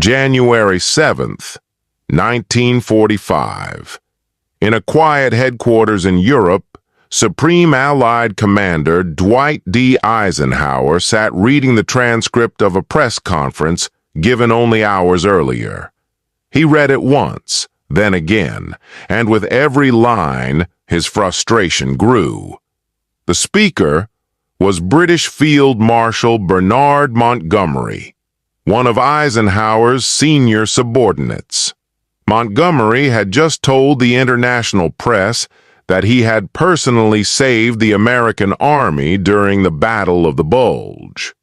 January 7th, 1945. In a quiet headquarters in Europe, Supreme Allied Commander Dwight D. Eisenhower sat reading the transcript of a press conference given only hours earlier. He read it once, then again, and with every line, his frustration grew. The speaker was British Field Marshal Bernard Montgomery, one of Eisenhower's senior subordinates. Montgomery had just told the international press that he had personally saved the American Army during the Battle of the Bulge.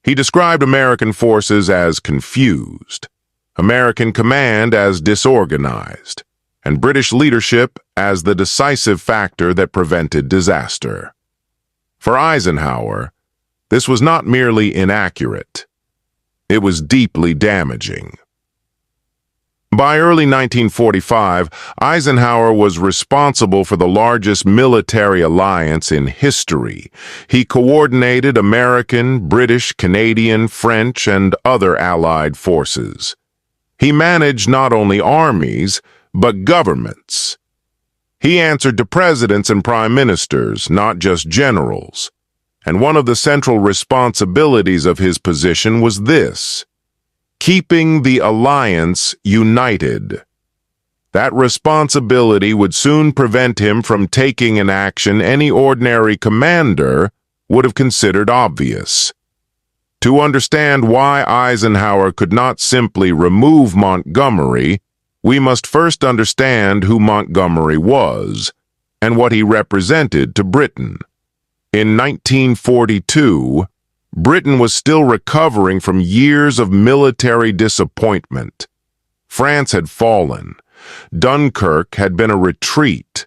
He described American forces as confused, American command as disorganized, and British leadership as the decisive factor that prevented disaster. For Eisenhower, this was not merely inaccurate. It was deeply damaging. By early 1945, Eisenhower was responsible for the largest military alliance in history. He coordinated American, British, Canadian, French, and other allied forces. He managed not only armies, but governments. He answered to presidents and prime ministers, not just generals. And one of the central responsibilities of his position was this: keeping the alliance united. That responsibility would soon prevent him from taking an action any ordinary commander would have considered obvious. To understand why Eisenhower could not simply remove Montgomery, we must first understand who Montgomery was and what he represented to Britain. In 1942, Britain was still recovering from years of military disappointment. France had fallen. Dunkirk had been a retreat.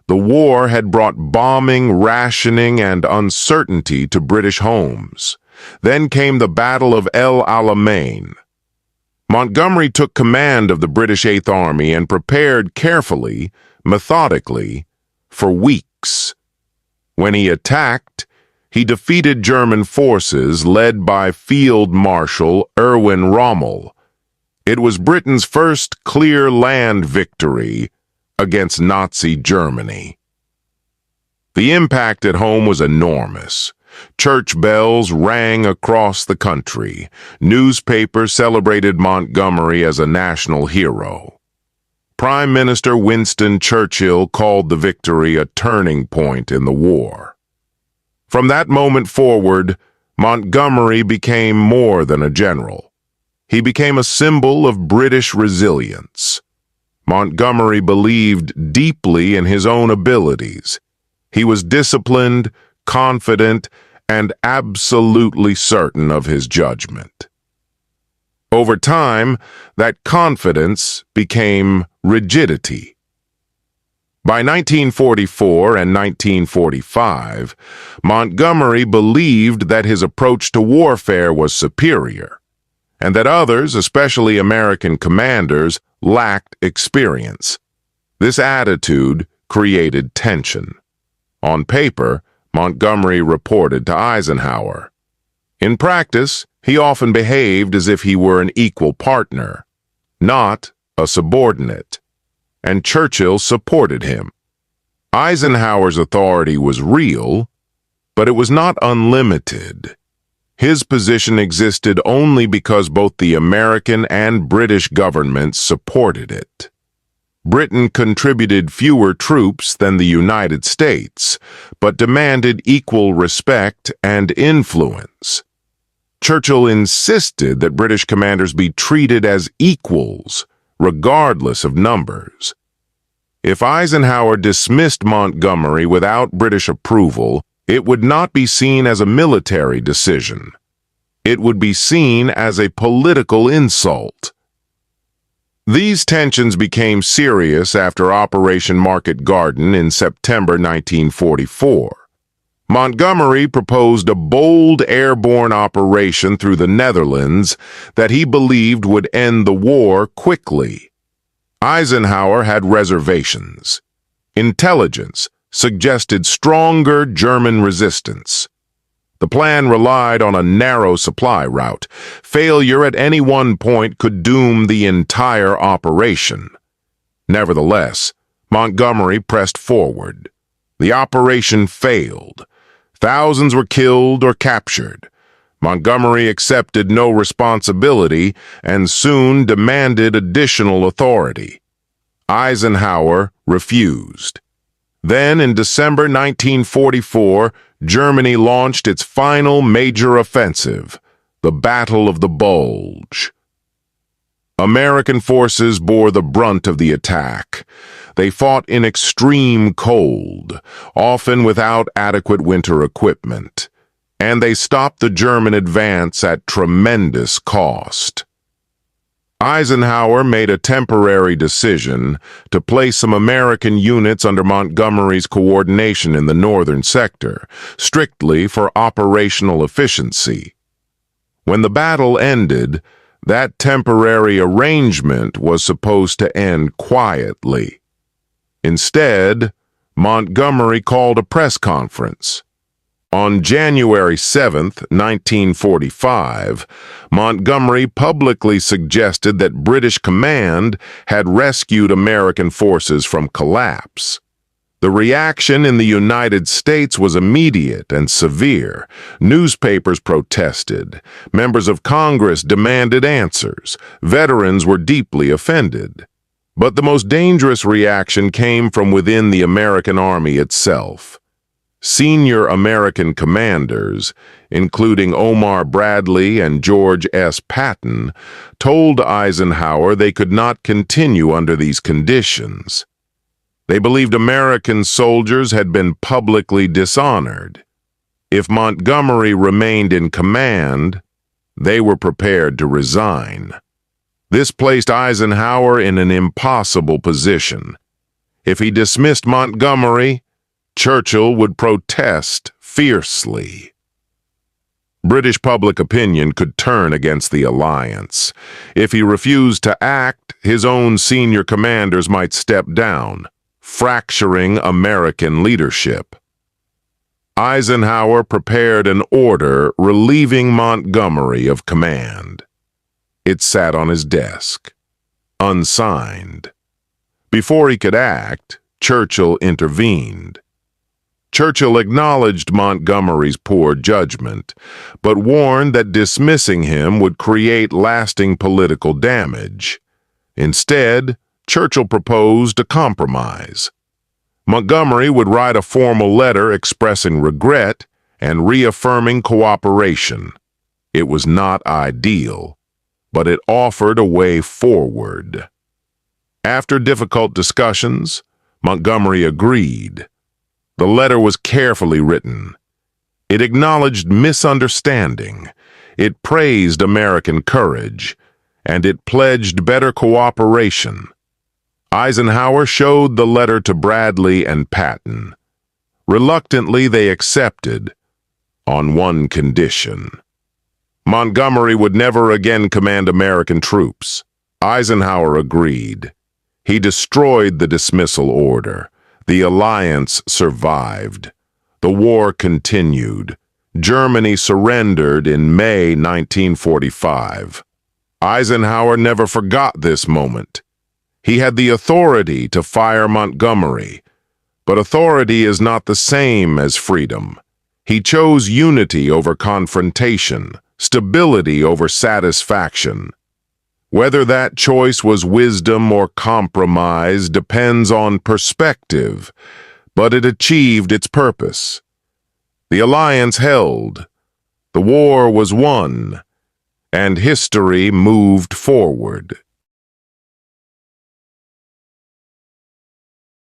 The war had brought bombing, rationing, and uncertainty to British homes. Then came the Battle of El Alamein. Montgomery took command of the British Eighth Army and prepared carefully, methodically, for weeks. When he attacked, he defeated German forces led by Field Marshal Erwin Rommel. It was Britain's first clear land victory against Nazi Germany. The impact at home was enormous. Church bells rang across the country. Newspapers celebrated Montgomery as a national hero. Prime Minister Winston Churchill called the victory a turning point in the war. From that moment forward, Montgomery became more than a general. He became a symbol of British resilience. Montgomery believed deeply in his own abilities. He was disciplined, confident, and absolutely certain of his judgment. Over time, that confidence became rigidity. By 1944 and 1945, Montgomery believed that his approach to warfare was superior, and that others, especially American commanders, lacked experience. This attitude created tension. On paper, Montgomery reported to Eisenhower. In practice, he often behaved as if he were an equal partner, not a subordinate, and Churchill supported him. Eisenhower's authority was real, but it was not unlimited. His position existed only because both the American and British governments supported it. Britain contributed fewer troops than the United States, but demanded equal respect and influence. Churchill insisted that British commanders be treated as equals, regardless of numbers. If Eisenhower dismissed Montgomery without British approval, it would not be seen as a military decision. It would be seen as a political insult. These tensions became serious after Operation Market Garden in September 1944. Montgomery proposed a bold airborne operation through the Netherlands that he believed would end the war quickly. Eisenhower had reservations. Intelligence suggested stronger German resistance. The plan relied on a narrow supply route. Failure at any one point could doom the entire operation. Nevertheless, Montgomery pressed forward. The operation failed. Thousands were killed or captured. Montgomery accepted no responsibility and soon demanded additional authority. Eisenhower refused. Then, in December 1944, Germany launched its final major offensive, the Battle of the Bulge. American forces bore the brunt of the attack. They fought in extreme cold, often without adequate winter equipment, and they stopped the German advance at tremendous cost. Eisenhower made a temporary decision to place some American units under Montgomery's coordination in the northern sector, strictly for operational efficiency. When the battle ended, that temporary arrangement was supposed to end quietly. Instead, Montgomery called a press conference. On January 7, 1945, Montgomery publicly suggested that British command had rescued American forces from collapse. The reaction in the United States was immediate and severe. Newspapers protested. Members of Congress demanded answers. Veterans were deeply offended. But the most dangerous reaction came from within the American Army itself. Senior American commanders, including Omar Bradley and George S. Patton, told Eisenhower they could not continue under these conditions. They believed American soldiers had been publicly dishonored. If Montgomery remained in command, they were prepared to resign. This placed Eisenhower in an impossible position. If he dismissed Montgomery, Churchill would protest fiercely. British public opinion could turn against the alliance. If he refused to act, his own senior commanders might step down, fracturing American leadership. Eisenhower prepared an order relieving Montgomery of command. It sat on his desk, unsigned. Before he could act, Churchill intervened. Churchill acknowledged Montgomery's poor judgment, but warned that dismissing him would create lasting political damage. Instead, Churchill proposed a compromise. Montgomery would write a formal letter expressing regret and reaffirming cooperation. It was not ideal, but it offered a way forward. After difficult discussions, Montgomery agreed. The letter was carefully written. It acknowledged misunderstanding, it praised American courage, and it pledged better cooperation. Eisenhower showed the letter to Bradley and Patton. Reluctantly, they accepted, on one condition. Montgomery would never again command American troops. Eisenhower agreed. He destroyed the dismissal order. The alliance survived. The war continued. Germany surrendered in May 1945. Eisenhower never forgot this moment. He had the authority to fire Montgomery, but authority is not the same as freedom. He chose unity over confrontation, stability over satisfaction. Whether that choice was wisdom or compromise depends on perspective, but it achieved its purpose. The alliance held, the war was won, and history moved forward.